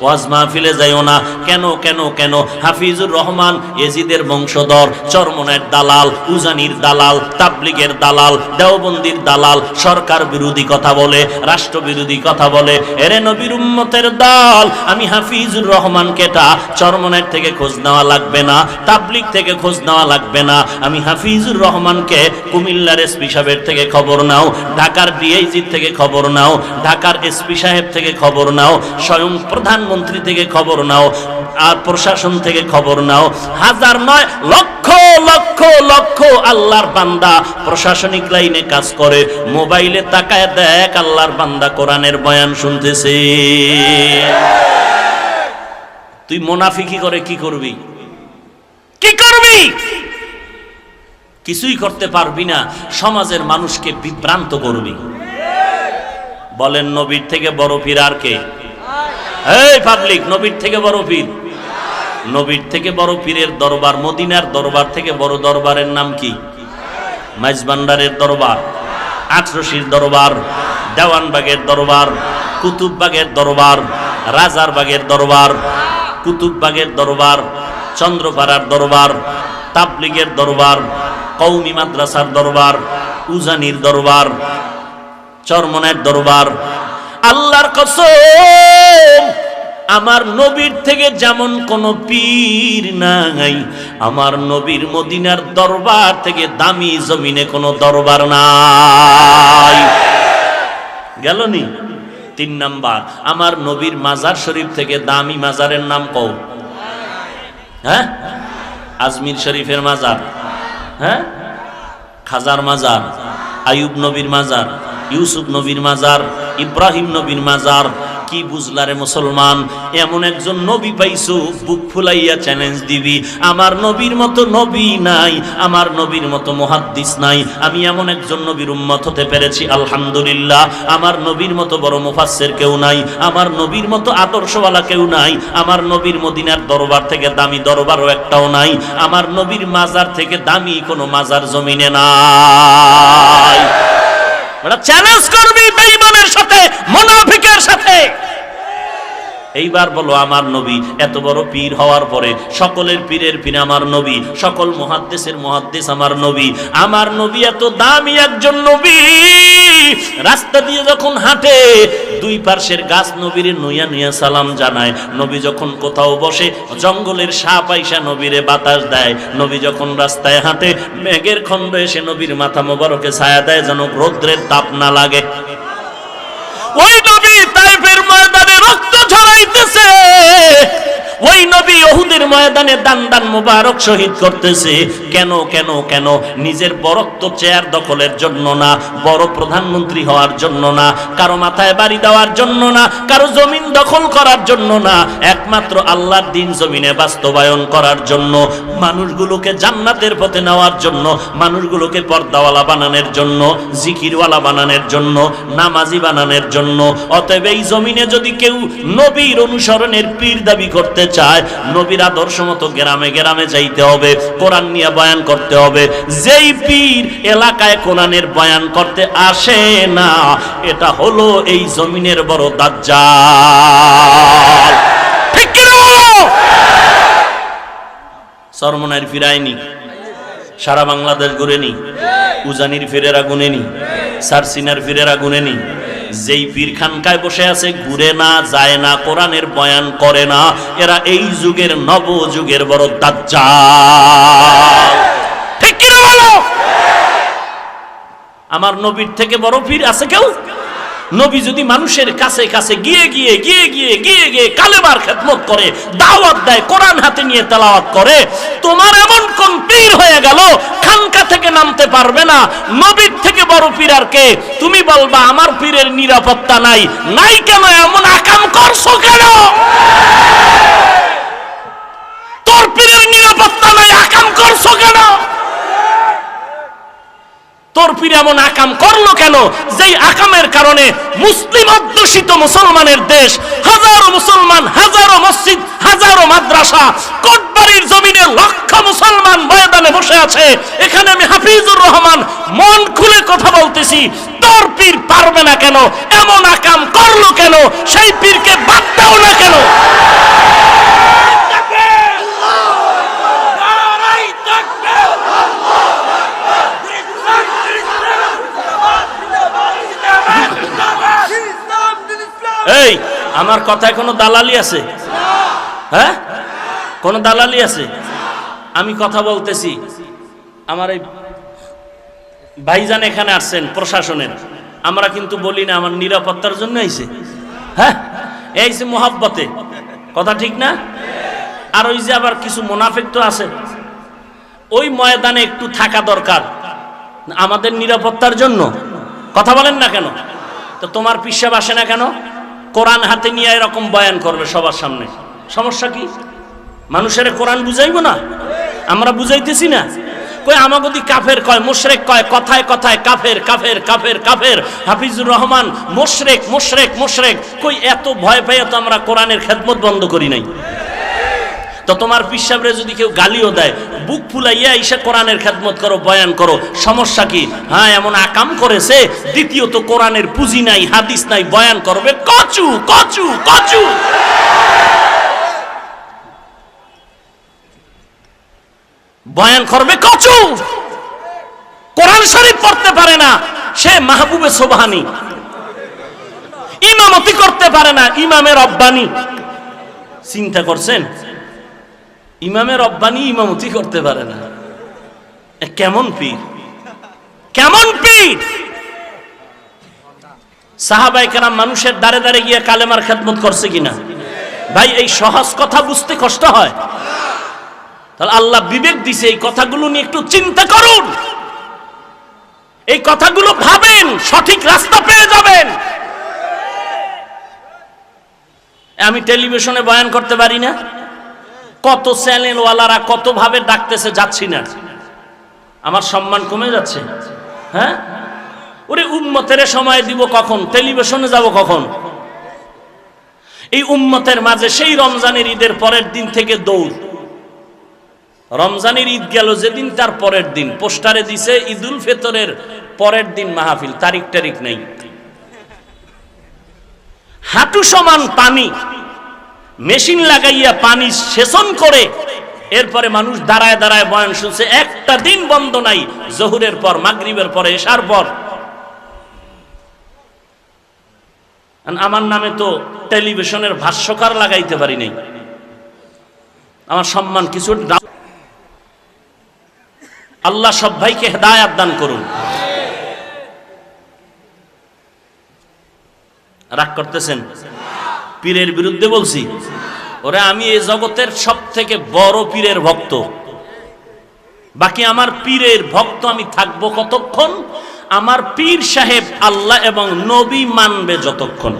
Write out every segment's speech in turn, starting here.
ওয়াজ মাহফিলে যাইও না। কেন কেন কেন? হাফিজুর রহমান এজিদের বংশধর, চরমনায়ের দালাল, উজানির দালাল, তাবলিগের দালাল, দেওবন্দির দালাল, সরকার বিরোধী কথা বলে, রাষ্ট্র বিরোধী কথা বলে। এরে নবীর উম্মতের দল, আমি হাফিজুর রহমানকে চরমনায়ের থেকে খোঁজ নেওয়া লাগবে না, তাবলিগ থেকে খোঁজ নেওয়া লাগবে না। আমি হাফিজুর রহমানকে কুমিল্লার এসপি সাহেবের থেকে খবর নাও, ঢাকার ডিআইজি থেকে খবর নাও, ঢাকার এসপি সাহেব থেকে খবর নাও, স্বয়ং প্রধানমন্ত্রী থেকে খবর নাও, আর প্রশাসন থেকে খবর নাও। হাজার নয়, লক্ষ লক্ষ লক্ষ আল্লাহর বান্দা প্রশাসনিক লাইনে কাজ করে, মোবাইলে তাকায় দেখ আল্লাহর বান্দা কোরআনের বয়ান শুনতেছে। তুই মুনাফিকি করে কি করবি? কি করবি? কিছুই করতে পারবি না, সমাজের মানুষকে বিভ্রান্ত করবি। বলেন নবীর থেকে বড় পীর আর কে? এই পাবলিক, নবীর থেকে বড় পীর? নবীর থেকে বড় পীরের দরবার, মদিনার দরবার থেকে বড় দরবারের নাম কি? মাইজবান্ডারের দরবার, আটরশির দরবার, দেওয়ানবাগের দরবার, কুতুববাগের দরবার, রাজারবাগের দরবার, কুতুববাগের দরবার, চন্দ্রপাড়ার দরবার, তাবলিগের দরবার, কওমি মাদ্রাসার দরবার, উজানির দরবার, চরমনায়ের দরবার। আল্লাহর কসম, আমার নবীর থেকে যেমন কোন পীর নাই, আমার নবীর মদিনার দরবার থেকে দামি জমিনে কোনো দরবার নাই। গেলনি? 3 নাম্বার, আমার নবীর মাজার শরীফ থেকে দামি মাজারের নাম কও। হ্যাঁ, আজমির শরীফের মাজার, হ্যাঁ, খাজার মাজার, আইয়ুব নবীর মাজার, ইউসুফ নবীর মাজার, ইব্রাহিম নবীর মাজার। কি বুঝলারে মুসলমান? এমন একজন নবী পাইছো, বুক ফুলাইয়া চ্যালেঞ্জ দিবি, আমার নবীর মতো নবী নাই, আমার নবীর মতো মুহাদ্দিস নাই। আমি এমন একজন নবীর উম্মত হতে পেরেছি, আলহামদুলিল্লাহ। আমার নবীর মতো বড় মুফাসসির কেউ নাই, আমার নবীর মতো আদর্শওয়ালা কেউ নাই, আমার নবীর মদিনার দরবার থেকে দামি দরবারও একটাও নাই, আমার নবীর মাজার থেকে দামি কোনো মাজার জমিনে নাই। ওরা চ্যালেঞ্জ করবি বেঈমানের সাথে, মুনাফিকের সাথে। এইবার বলো, আমার নবী এত বড় পীর হওয়ার পরে, সকলের পীরের পীর আমার নবী, সকল মুহাদ্দিসের মুহাদ্দিস আমার নবী, আমার নবী এত দামি একজন নবী, রাস্তা দিয়ে যখন হাঁটে দুই পার্শ্বের গাছ নবীরে নুইয়া নুইয়া সালাম জানায়। নবী যখন কোথাও বসে, জঙ্গলের সাপ আইসা নবীরে বাতাস দেয়। নবী যখন রাস্তায় হাঁটে, মেঘের খণ্ড এসে নবীর মাথা মোবারকে ছায়া দেয়, যেন রৌদ্রের তাপ না লাগে। ওই নবী তাইফের ময়দানে রক্ত ঝরাইতেছে, ওই নবী উহুদের ময়দানে দান দান মুবারক শহীদ করতেছে। কেন কেন কেন? নিজের বরত্ব চেয়ার দখলের জন্য না, বড় প্রধানমন্ত্রী হওয়ার জন্য না, কারো মাথায় বাড়ি দেওয়ার জন্য না, কারো জমিন দখল করার জন্য না, একমাত্র আল্লাহর দ্বীন জমিনে বাস্তবায়ন করার জন্য, মানুষগুলোকে জান্নাতের পথে নেওয়ার জন্য, মানুষগুলোকে পর্দাওয়ালা বানানোর জন্য, জিকিরওয়ালা বানানোর জন্য, নামাজি বানানোর জন্য। অতএব এই জমিনে যদি কেউ নবীর অনুসরণের পীর দাবি করতে চায়, নবীর আদর্শ মতো গ্রামে গ্রামে যাইতে হবে, কোরআন নিয়ে বয়ান করতে হবে। যেই পীর এলাকায় কোরআনের বয়ান করতে আসে না, এটা হলো এই জমিনের বড় দাজ্জাল। ঠিক কি না? চরমনায়ের ফিরায়নি, সারা বাংলাদেশ ঘুরেনি, উজানির ফিরেরা গুনেনি, সারসিনার ফিরেরা গুনেনি। যেই পীর খানকায় বসে আছে, ঘুরে না, যায় না, কোরআনের বয়ান করে না, এরা এই যুগের নব যুগের বড় দাজ্জাল। ঠিক কি না বলো? আমার নবীর থেকে বড় পীর আছে কেউ? নবী যদি মানুষের কাছে কাছে গিয়ে গিয়ে গিয়ে গিয়ে গিয়ে গিয়ে কালেমার খেদমত করে, দাওয়াত দেয়, কোরআন হাতে নিয়ে তেলাওয়াত করে, তোমার এমন কোন পীর হয়ে গেল খানকা থেকে নামতে পারবে না? নবীর থেকে বড় পীর আর কে? তুমি বলবা আমার পীরের নিরাপত্তা নাই। নাই কেন? এমন আকাম করছো কেন? তোর পীরের নিরাপত্তা নাই, আকাম করছো কেন? তোর পীর এমন আকাম করলো কেন? যেই আকামের কারণে মুসলিম অধ্যুষিত মুসলমানের দেশ, হাজারো মুসলমান, হাজারো মসজিদ, হাজারো মাদ্রাসা, কোটবাড়ির জমিনে লক্ষ মুসলমান ময়দানে বসে আছে। এখানে আমি হাফিজুর রহমান মন খুলে কথা বলতেছি, তোর পীর পারবে না কেন? এমন আকাম করলো কেন? সেই পীরকে বাদ দাও না কেন? কথায় কোনো দালালি আছে? হ্যাঁ, কোনো দালালি আছে? আমি কথা বলতেছি, আমার এই ভাইজান এখানে আসছেন প্রশাসনের, আমরা কিন্তু বলি না আমার নিরাপত্তার জন্য আইছে। হ্যাঁ, এই যে মোহাব্বতে, কথা ঠিক না? আর ওই যে আবার কিছু মুনাফিক তো আছে, ওই ময়দানে একটু থাকা দরকার আমাদের নিরাপত্তার জন্য। কথা বলেন না কেন? তো তোমার পিসাব আসে না কেন? কোরআন হাতে নিয়ে এরকম বয়ান করবে সবার সামনে, সমস্যা কি? মানুষের কোরআন বুঝাইব না? আমরা বুঝাইতেছি না? কই আমাগদি কাফের কয়, মুশরিক কয়, কথায় কথায় কাফের কাফের কাফের কাফের। হাফিজুর রহমান মুশরিক মুশরিক মুশরিক। কই এত ভয় পাইয়া তো আমরা কোরআনের খেদমত বন্ধ করি নাই। তো তোমার পিসাবরে যদি কেউ গালিও দেয়, বুক ফুলাইয়া এসে কোরআনের খেদমত করো, বয়ান করো, সমস্যা কি? হ্যাঁ, এমন আকাম করেছে, দ্বিতীয়ত কোরআনের পুঁজি নাই, হাদিস নাই, বয়ান করবে কচু কচু কচু। বয়ান করবে কচু, কোরআন শরীফ পড়তে পারে না, সে মাহবুবে সোবহানি। ইমামতি করতে পারে না, ইমামের রব্বানি। চিন্তা করছেন? ইমামের রব্বানি ইমামতি করতে পারে না, কেমন পীর, কেমন পীর! সাহাবায়ে কেরাম মানুষের দাঁড়ে দাঁড়ে গিয়ে কালেমার খেদমত করছে কিনা? ভাই, এই সহজ কথা বুঝতে কষ্ট হয়। তাহলে আল্লাহ বিবেক দিছে, এই কথাগুলো নিয়ে একটু চিন্তা করুন, এই কথাগুলো ভাবেন, সঠিক রাস্তা পেয়ে যাবেন। আমি টেলিভিশনে বয়ান করতে পারি না, কত চ্যানেলওয়ালারা কত ভাবে ডাকতেছে, যাচ্ছি না, আমার সম্মান কমে যাচ্ছে। হ্যাঁ, ওরে উম্মতের সময় দিব কখন, টেলিভিশনে যাব কখন? এই উম্মতের মাঝে সেই রমজানের ঈদের পরের দিন থেকে দৌড়। রমজানের ঈদ গেল যেদিন, তার পরের দিন পোস্টারে দিছে ঈদুল ফিতরের পরের দিন মাহফিল, তারিখ টারিখ নেই। হাঁটু সমান পানি, মেশিন লাগাইয়া পানি সেচন করে এরপরে মানুষ দাঁড়ায় দাঁড়ায় বয়ান শুনছে, একটা দিন বন্ধ নাই, জোহরের পর, মাগরিবের পরে, এশার পর। আমার নামে তো টেলিভিশনের ভাষ্যকার লাগাইতে পারি নাই, আমার সম্মান কিছু। আল্লাহ সব ভাইকে হেদায়েত দান করুন। রাগ করতেছেন? পীরের বিরুদ্ধে বলছি? ওরে আমি এই জগতের সব থেকে বড় পীরের ভক্ত, বাকি আমার পীরের ভক্ত আমি থাকবো কতক্ষণ? আমার পীর সাহেব আল্লাহ এবং নবী মানবে যতক্ষণ।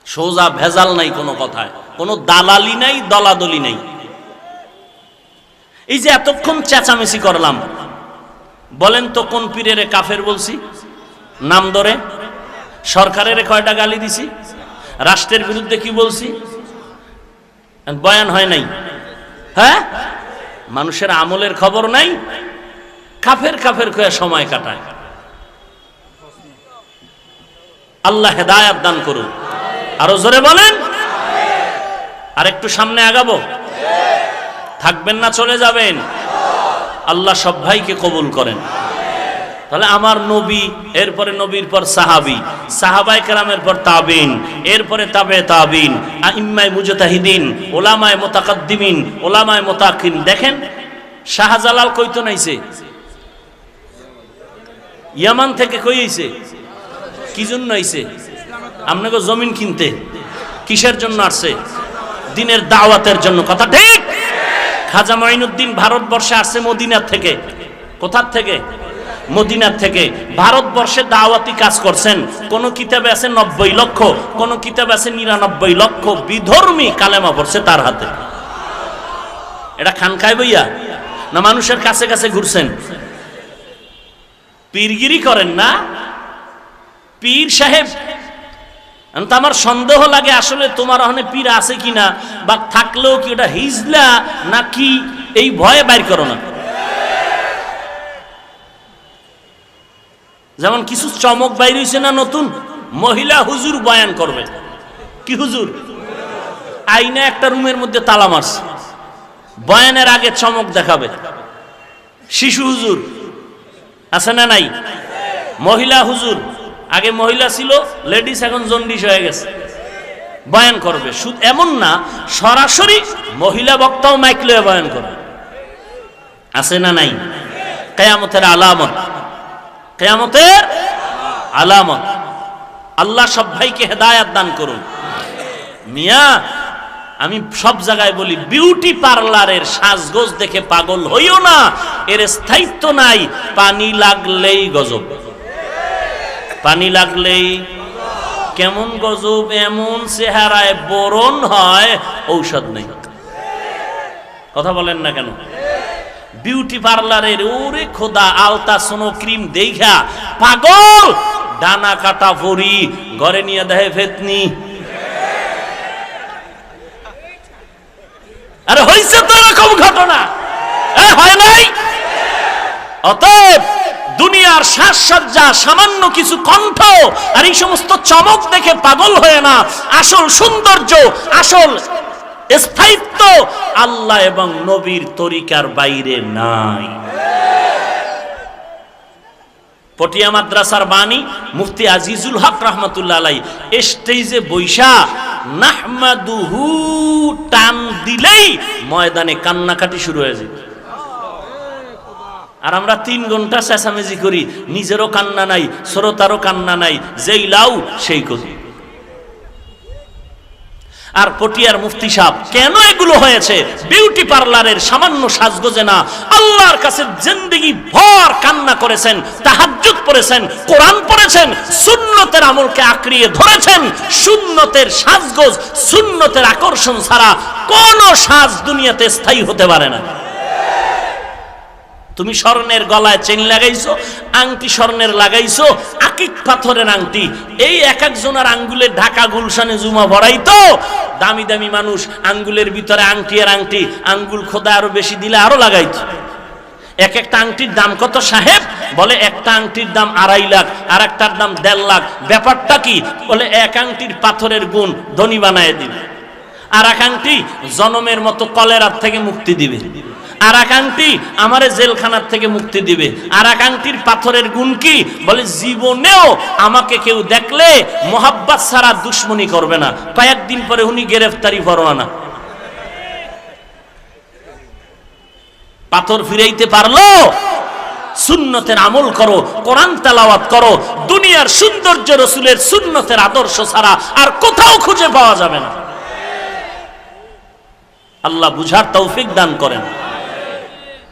সোজা, ভেজাল নাই কোনো কথায়, কোনো দালালি নাই, দলাদলি নাই। এই যে এতক্ষণ চেঁচামেচি করলাম, বলেন তো কোন পীরের কাফের বলছি নাম ধরে? সরকারের কয়টা গালি দিছি? রাষ্ট্রের বিরুদ্ধে কি বলছি? বয়ান হয় নাই? হ্যাঁ, মানুষের আমলের খবর নাই, কাফের কাফের কয়ে সময় কাটায়। আল্লাহ হেদায়েত দান করুন। আরো জোরে বলেন। আর একটু সামনে আগাবো? থাকবেন না চলে যাবেন? আল্লাহ সব ভাইকে কবুল করেন। তাহলে আমার নবী, এরপরে নবীর পর সাহাবী, সাহাবায়ে কেরামের পর তাবিন, এরপরে তাবে তাবিন, আইম্মায়ে মুজতাহিদিন, উলামায়ে মুতাকাদ্দিমিন, উলামায়ে মুতাআখিরিন। দেখেন শাহজালাল কইতো নাইছে, ইয়ামান থেকে কই আইছে? কি জন্য আইছে? আপনাকে জমিন কিনতে। কিসের জন্য আসছে? দিনের দাওয়াতের জন্য। কথা ঠিক? খাজা মাইনুদ্দিন ভারতবর্ষে আসছে মদিনার থেকে। কোথার থেকে? মদিনার থেকে। ভারতবর্ষে দাওয়াতি কাজ করছেন। কোন কিতাবে আছে 90 লক্ষ, কোন কিতাবে আছে 99 লক্ষ বিধর্মী কালেমা পড়ছে তার হাতে। এটা খানকায় বইয়া না মানুষের কাছে কাছে ঘুরছেন? পীরগিরি করেন না? পীর সাহেব, আমার সন্দেহ লাগে আসলে তোমার ওখানে পীর আছে কিনা, বা থাকলেও কি ওটা হিজলা নাকি এই ভয়ে বাইর করো না। যেমন কিছু চমক বাইর হইছে না নতুন, মহিলা হুজুর বয়ান করবে। কি হুজুর? আইনা একটা রুমের মধ্যে তালা মারছে, বয়ানের আগে চমক দেখাবে। শিশু হুজুর আছে না নাই? মহিলা হুজুর আগে মহিলা ছিল, লেডিস এখন জন্ডিস হয়ে গেছে। বয়ান করবে শুধু এমন না, সরাসরি মহিলা বক্তাও মাইক লয়ে বয়ান করবে। আছে না নাই? কিয়ামতের আলামত, কিয়ামতের আলামত। আল্লাহ সব ভাইকে হেদায়েত দান করুন। মিয়া, আমি সব জায়গায় বলি, বিউটি পার্লারের সাজগোজ দেখে পাগল হইও না, এর স্থায়িত্ব নাই। পানি লাগলেই গজব, পানি লাগলেই কেমন গজব, এমন চেহারায় বরণ হয়, ঔষধ নেই। কথা বলেন না কেন? বিউটি পার্লারের ওরে খোদা আলতা সোনো ক্রিম দেখা পাগল, ডানা কাটা ভরি, ঘরে নিয়ে দেহে ফেতনি। আরে হইছে তো এরকম ঘটনা, হয় নাই? অতএব দুনিয়ার সাজসজ্জা, সামান্য কিছু কণ্ঠ আর এই সমস্ত চমক দেখে পাগল হয়ে না। আসল সৌন্দর্য, আসল স্থায়িত্ব আল্লাহ এবং নবীর তরিকার বাইরে নাই। পটিয়া মাদ্রাসার বাণী মুফতি আজিজুল হক রহমাতুল্লাহ আলাইহি স্টেজে বৈশা নাহমাদুহু টান দিলেই ময়দানে কান্নাকাটি শুরু হয়ে যায়। আর আমরা 3 ঘন্টা চেঁচামেচি করি, নিজেরও কান্না নাই, শ্রোতারও কান্না নাই, যেই লাউ সেই করি। আর পটিয়ার মুফতি সাহেব কেন এগুলো হয়েছে? বিউটি পার্লারের সামান্য সাজগোজে না, আল্লাহর কাছে জিন্দেগি ভর কান্না করেছেন, তাহাজ্জুদ পড়েছেন, কোরআন পড়েছেন, সুন্নতের আমলকে আঁকড়িয়ে ধরেছেন। সুন্নতের সাজগোজ, সুন্নতের আকর্ষণ ছাড়া কোন সাজ দুনিয়াতে স্থায়ী হতে পারে না। তুমি স্বর্ণের গলায় চেন লাগাইছো, আংটি স্বর্ণের লাগাইছো, আকিক পাথরের আংটি, এই এক একজনের আঙ্গুলের ঢাকা গুলশানে জুমা ভরাইতো। দামি দামি মানুষ আঙ্গুলের ভিতরে আংটি আর আংটি, আঙ্গুল খোদা আরো বেশি দিলে আরো লাগাইতো। এক একটা আংটির দাম কত সাহেব? বলে একটা আংটির দাম 2.5 লাখ, আর একটার দাম 1.5 লাখ। ব্যাপারটা কি? বলে এক আংটির পাথরের গুণ ধনী বানায় দিবে, আর এক আংটি জনমের মতো কলেরার থেকে মুক্তি দিবে, আর এক আংটি আমারে জেলখানার থেকে মুক্তি দিবে। আর এক আংটির পাথরের গুণ কি? বলে জীবনেও আমাকে কেউ দেখলে মোহাব্বত ছাড়া দুশ্মনী করবে না, কয়েকদিন পরে উনি গ্রেফতারি পরোয়ানা। পাথর ফিরাইতে পারলো? সুন্নতের আমল করো, কোরআন তেলাওয়াত করো। দুনিয়ার সৌন্দর্য রাসূলের সুন্নতের আদর্শ ছাড়া আর কোথাও খুঁজে পাওয়া যাবে না। আল্লাহ বুঝার তৌফিক দান করেন।